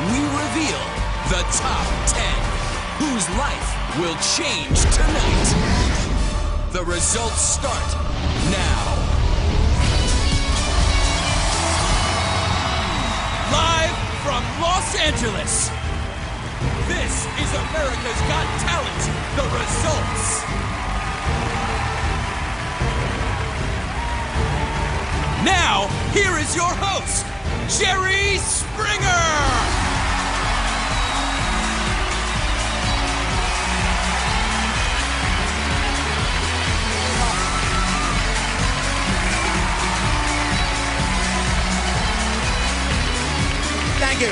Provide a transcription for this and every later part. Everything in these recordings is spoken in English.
we reveal the top 10, whose life will change tonight. The results start now. Live from Los Angeles, this is America's Got Talent, the results. Now, here is your host, Jerry Springer! Thank you.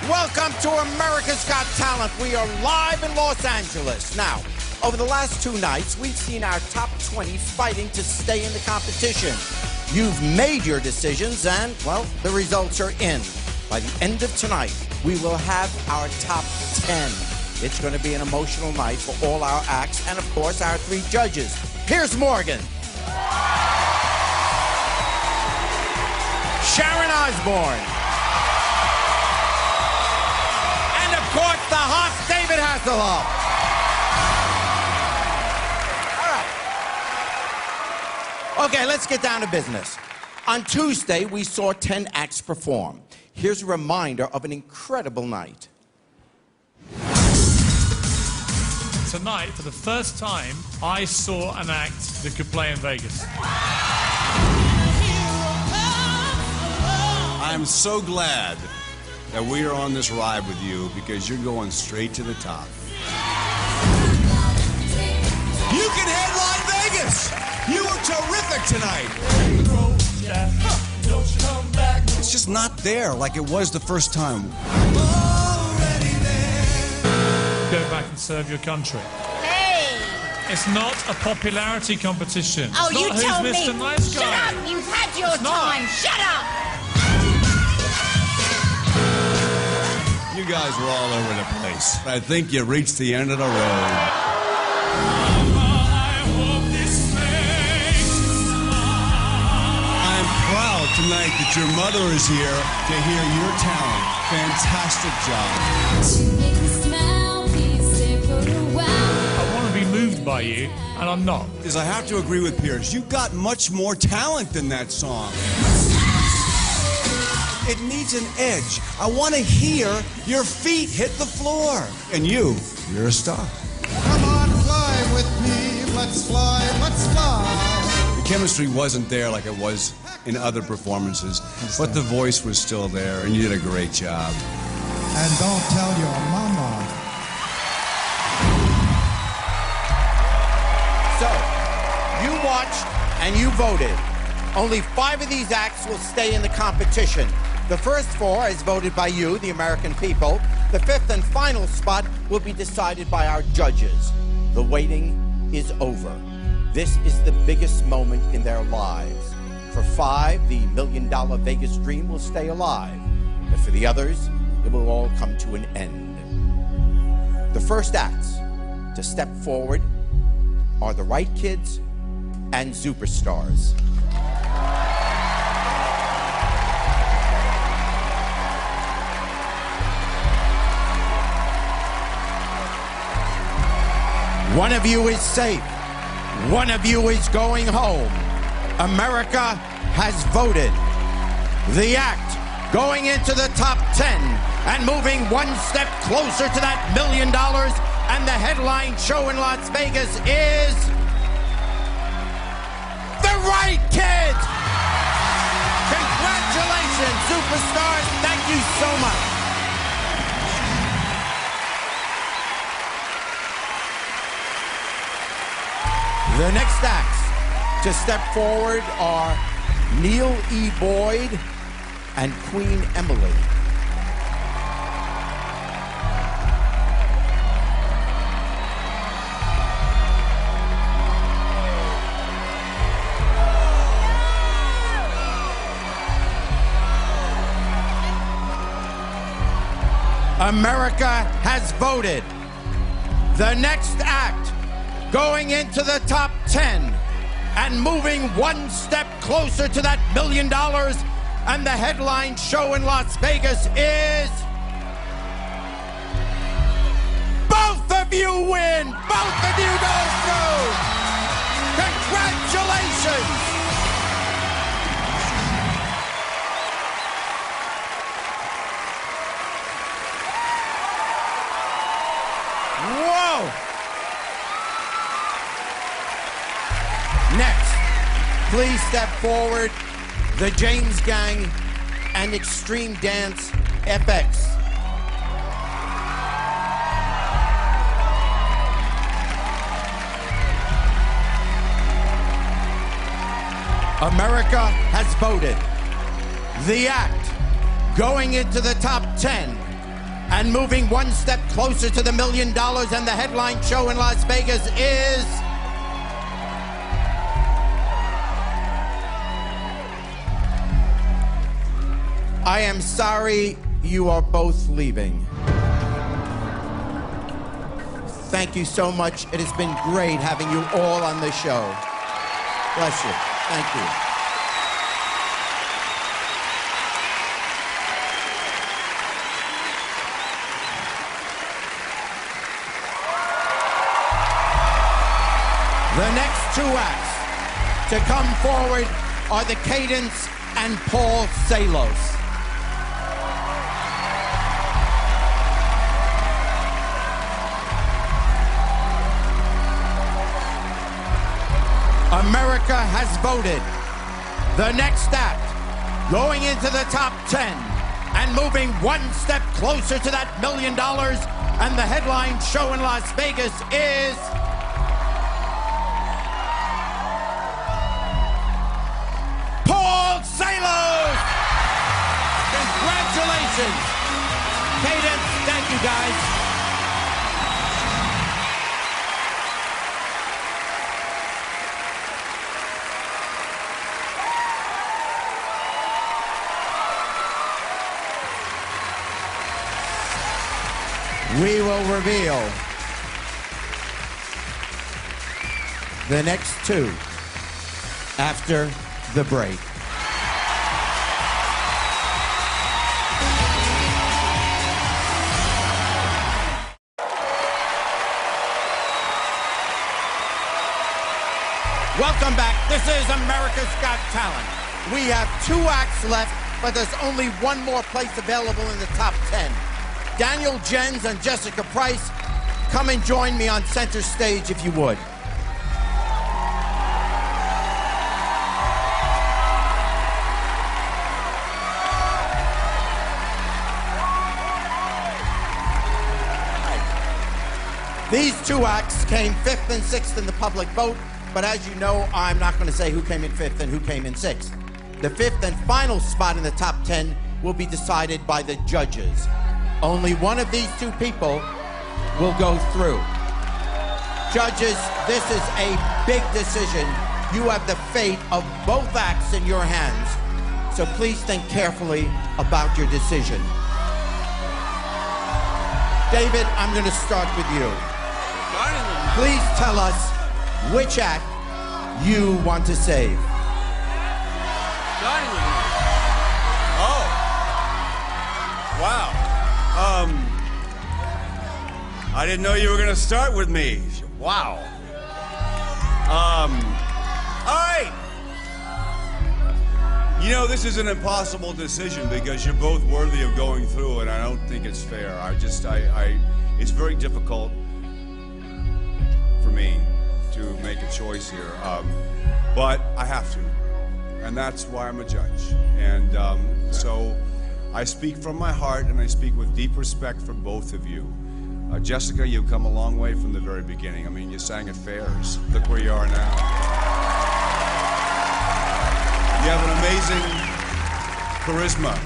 Welcome to America's Got Talent. We are live in Los Angeles. Now, over the last 2 nights, we've seen our top 20 fighting to stay in the competition. You've made your decisions and, well, the results are in. By the end of tonight, we will have our top 10. It's going to be an emotional night for all our acts and, of course, our 3 judges. Piers Morgan. Sharon Osbourne. And, of course, the hot David Hasselhoff. All right. Okay, let's get down to business. On Tuesday, we saw 10 acts perform. Here's a reminder of an incredible night. Tonight, for the first time, I saw an act that could play in Vegas. I'm so glad that we are on this ride with you because you're going straight to the top. You can headline Vegas! You were terrific tonight! It's just not there like it was the first time. Go back and serve your country. Hey! It's not a popularity competition. Oh, it's you not tell who's me! Mr. Nice Guy. Shut up! You've had your It's not. time! Shut up! You guys were all over the place. I think you reached the end of the road. I'm proud tonight that your mother is here to hear your talent. Fantastic job. I want to be moved by you, and I'm not. Because I have to agree with Piers. You've got much more talent than that song. It needs an edge. I want to hear your feet hit the floor. And you're a star. Come on, fly with me. Let's fly, let's fly. The chemistry wasn't there like it was in other performances, but the voice was still there, and you did a great job. And don't tell your mama. So, you watched and you voted. Only 5 of these acts will stay in the competition. The first 4 is voted by you, the American people. The 5th and final spot will be decided by our judges. The waiting is over. This is the biggest moment in their lives. For 5, the $1 million Vegas dream will stay alive. But for the others, it will all come to an end. The first acts to step forward are the Right Kids and Superstars. One of you is safe. One of you is going home. America has voted. The act going into the top 10 and moving one step closer to that $1 million and the headline show in Las Vegas is The Right Kids. Congratulations, Superstars. Thank you so much. The next acts to step forward are Neil E. Boyd and Queen Emily. America has voted. The next act going into the top 10 and moving one step closer to that $1 million and the headline show in Las Vegas is... Both of you win! Both of you go through! Congratulations! Whoa! Next, please step forward, the James Gang and Extreme Dance FX. America has voted. The act going into the top 10 and moving one step closer to the $1 million and the headline show in Las Vegas is... I am sorry you are both leaving. Thank you so much. It has been great having you all on the show. Bless you. Thank you. The next two acts to come forward are the Cadence and Paul Salos. America has voted. The next act, going into the top 10 and moving one step closer to that $1 million, and the headline show in Las Vegas is... Paul Salos! Congratulations! Cadence, thank you guys. We will reveal the next two after the break. Welcome back. This is America's Got Talent. We have two acts left, but there's only one more place available in the top 10. Daniel Jens and Jessica Price, come and join me on center stage if you would. These two acts came 5th and 6th in the public vote, but as you know, I'm not going to say who came in 5th and who came in 6th. The 5th and final spot in the top 10 will be decided by the judges. Only one of these two people will go through. Judges, this is a big decision. You have the fate of both acts in your hands, so please think carefully about your decision. David, I'm going to start with you. Please tell us which act you want to save. Oh. Wow. I didn't know you were going to start with me. Wow. All right. You know, this is an impossible decision because you're both worthy of going through, and I don't think it's fair. It's very difficult for me to make a choice here, but I have to, and that's why I'm a judge. And so I speak from my heart, and I speak with deep respect for both of you. Jessica, you've come a long way from the very beginning. I mean, you sang at fairs. Look where you are now. You have an amazing charisma.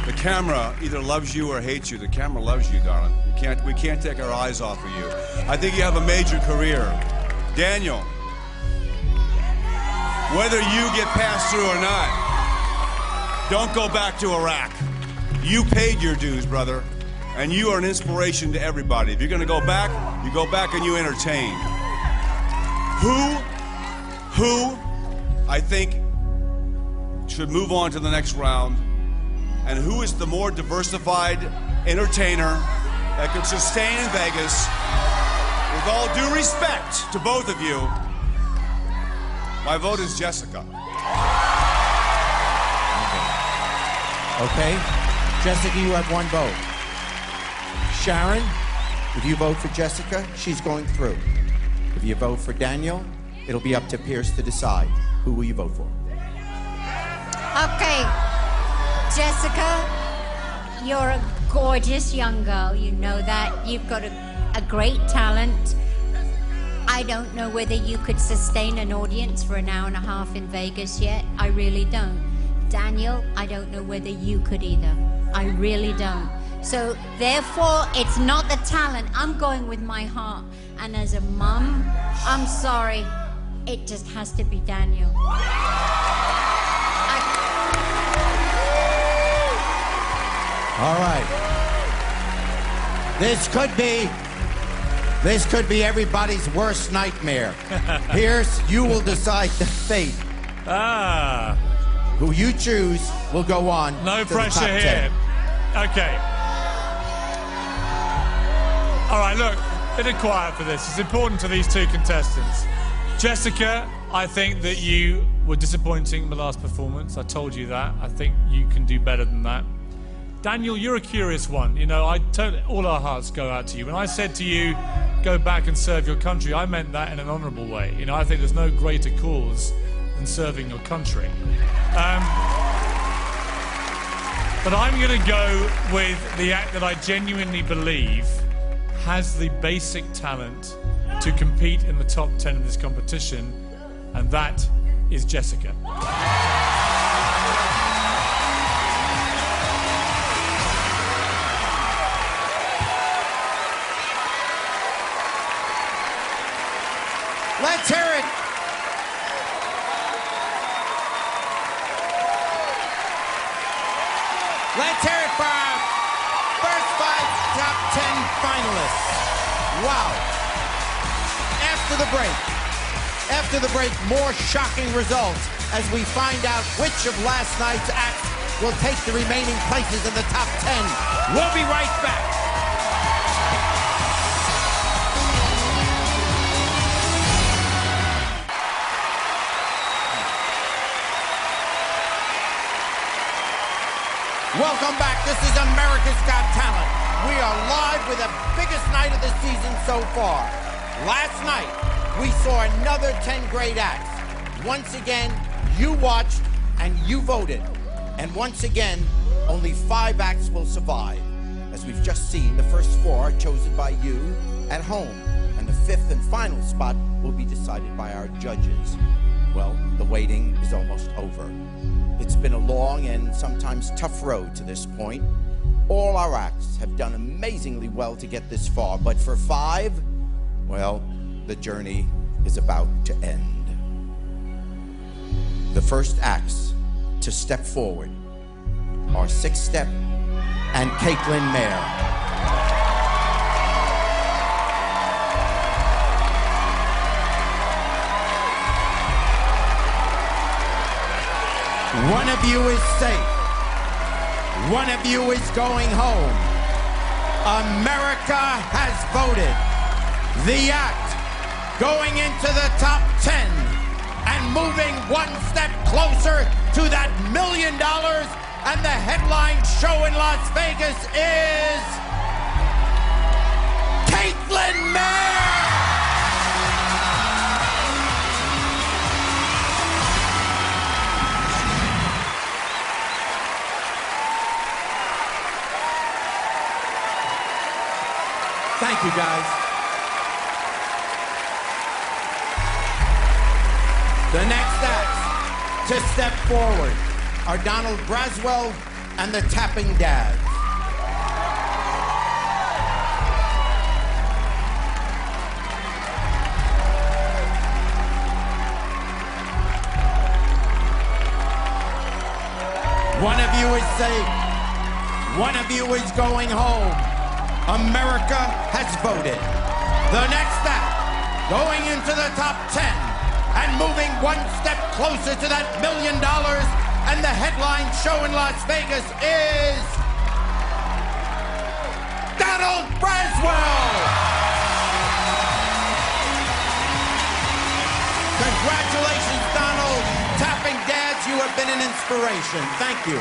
The camera either loves you or hates you. The camera loves you, darling. We can't take our eyes off of you. I think you have a major career. Daniel, whether you get passed through or not, don't go back to Iraq. You paid your dues, brother, and you are an inspiration to everybody. If you're going to go back, you go back and you entertain. Who I think should move on to the next round. And who is the more diversified entertainer that could sustain in Vegas? With all due respect to both of you, my vote is Jessica. Okay. Jessica, you have one vote. Sharon, if you vote for Jessica, she's going through. If you vote for Daniel, it'll be up to Pierce to decide. Who will you vote for? Okay, Jessica, you're a gorgeous young girl. You know that. You've got a great talent. I don't know whether you could sustain an audience for an hour and a half in Vegas yet. I really don't. Daniel, I don't know whether you could either. I really don't. So therefore, it's not the talent. I'm going with my heart. And as a mum, I'm sorry. It just has to be Daniel. All right. This could be everybody's worst nightmare. Pierce, you will decide the fate. Who you choose will go on. No to pressure the top here. 10. Okay. All right, look, a bit of quiet for this. It's important to these two contestants. Jessica, I think that you were disappointing in the last performance. I told you that. I think you can do better than that. Daniel, you're a curious one. You know, all our hearts go out to you. When I said to you, go back and serve your country, I meant that in an honourable way. You know, I think there's no greater cause than serving your country. But I'm going to go with the act that I genuinely believe has the basic talent to compete in the top 10 of this competition, and that is Jessica. Let's hear it. Let's hear it for our first 5 top 10 finalists. Wow. After the break, more shocking results as we find out which of last night's acts will take the remaining places in the top 10. We'll be right back. Welcome back. This is America's Got Talent. We are live with the biggest night of the season so far. Last night, we saw another 10 great acts. Once again, you watched and you voted. And once again, only 5 acts will survive. As we've just seen, the first 4 are chosen by you at home. And the 5th and final spot will be decided by our judges. Well, the waiting is almost over. It's been a long and sometimes tough road to this point. All our acts have done amazingly well to get this far, but for 5, well, the journey is about to end. The first acts to step forward are 6 Step and Caitlin Mayer. One of you is safe. One of you is going home. America has voted. The act going into the top 10 and moving 1 step closer to that $1 million and the headline show in Las Vegas is Caitlin Mayer. Thank you, guys. The next acts to step forward are Donald Braswell and the Tapping Dads. One of you is safe. One of you is going home. America has voted. The next act, going into the top 10 and moving 1 step closer to that $1 million And the headline show in Las Vegas is Donald Braswell. Congratulations, Donald. Tapping dads, you have been an inspiration. Thank you.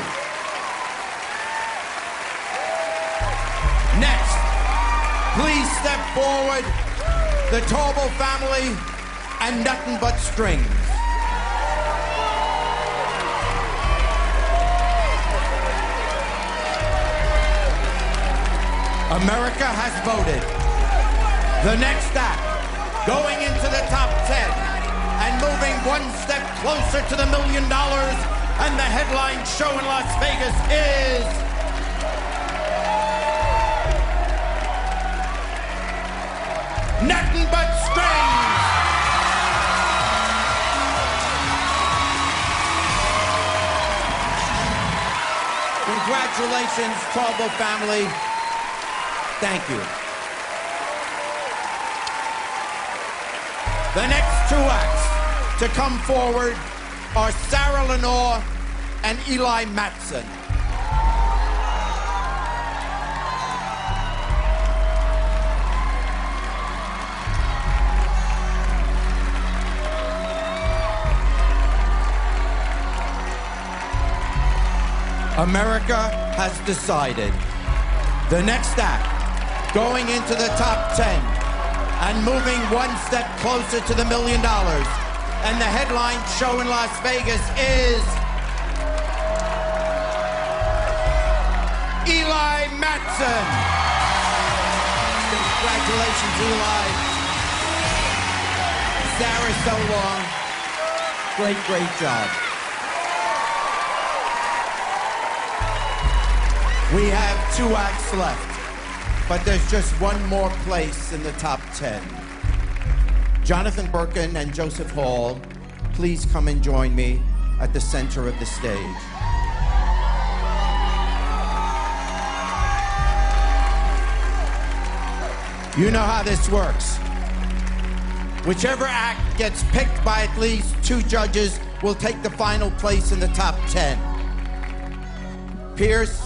Next, please step forward, the Tauber family and Nothing But Strings. America has voted. The next act, going into the top 10 and moving one step closer to the $1 million, and the headline show in Las Vegas is Nothing But Strings. Congratulations, Tauber family. Thank you. The next two acts to come forward are Sarah Lenore and Eli Matson. America has decided. The next act, going into the top 10 and moving one step closer to the $1 million. And the headline show in Las Vegas is Eli Matson. Congratulations, Eli. Sarah, so long. Great, great job. We have two acts left, but there's just one more place in the top 10. Jonathan Birkin and Joseph Hall, please come and join me at the center of the stage. You know how this works. Whichever act gets picked by at least two judges will take the final place in the top 10. Pierce,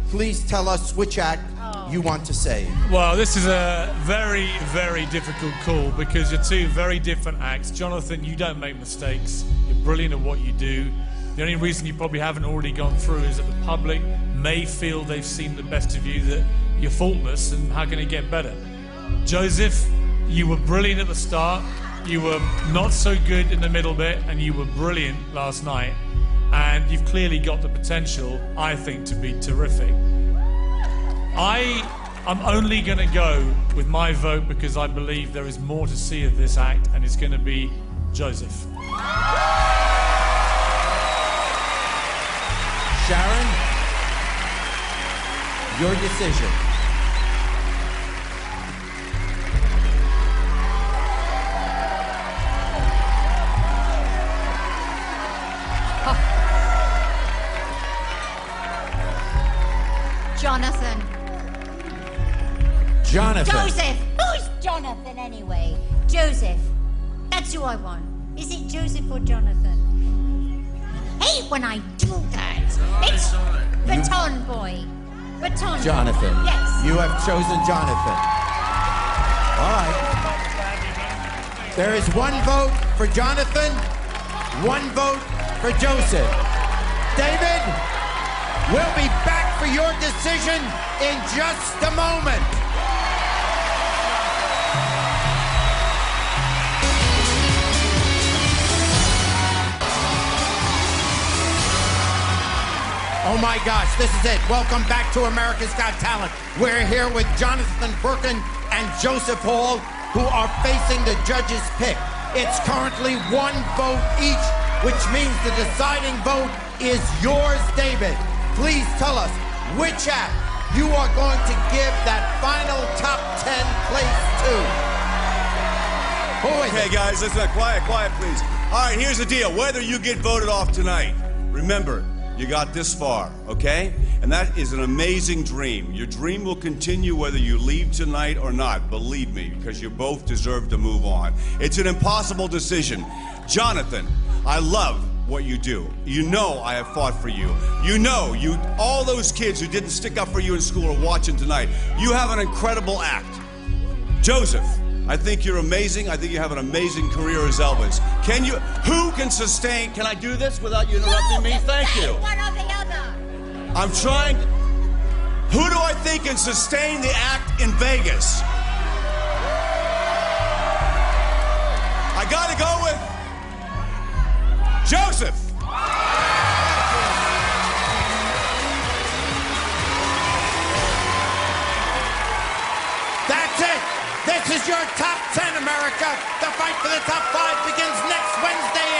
please tell us which act you want to save. Well, this is a very, very difficult call because you're two very different acts. Jonathan, you don't make mistakes. You're brilliant at what you do. The only reason you probably haven't already gone through is that the public may feel they've seen the best of you, that you're faultless, and how can it get better? Joseph, you were brilliant at the start. You were not so good in the middle bit, and you were brilliant last night. And you've clearly got the potential, I think, to be terrific. I'm only going to go with my vote because I believe there is more to see of this act, and it's going to be Joseph. Sharon, your decision. Jonathan. Jonathan. Joseph! Who's Jonathan anyway? Joseph. That's who I want. Is it Joseph or Jonathan? Hate when I do that. It's Baton Boy. Baton Boy. Jonathan. Yes. You have chosen Jonathan. All right. There is one vote for Jonathan, one vote for Joseph. David, we'll be back for your decision in just a moment. Oh my gosh, this is it. Welcome back to America's Got Talent. We're here with Jonathan Birkin and Joseph Hall, who are facing the judges' pick. It's currently one vote each, which means the deciding vote is yours, David. Please tell us which act you are going to give that final top 10 place to. Who is it? Okay, guys, listen, quiet, please. All right, here's the deal. Whether you get voted off tonight, remember, you got this far, okay? And that is an amazing dream. Your dream will continue whether you leave tonight or not, believe me, because you both deserve to move on. It's an impossible decision. Jonathan, I love what you do. You know I have fought for you. You know, all those kids who didn't stick up for you in school are watching tonight. You have an incredible act. Joseph, I think you're amazing. I think you have an amazing career as Elvis. Who can sustain, can I do this without you interrupting me? Thank you. One or the other. I'm trying, who do I think can sustain the act in Vegas? I gotta go with Joseph. That's it. This is your top 10, America. The fight for the top 5 begins next Wednesday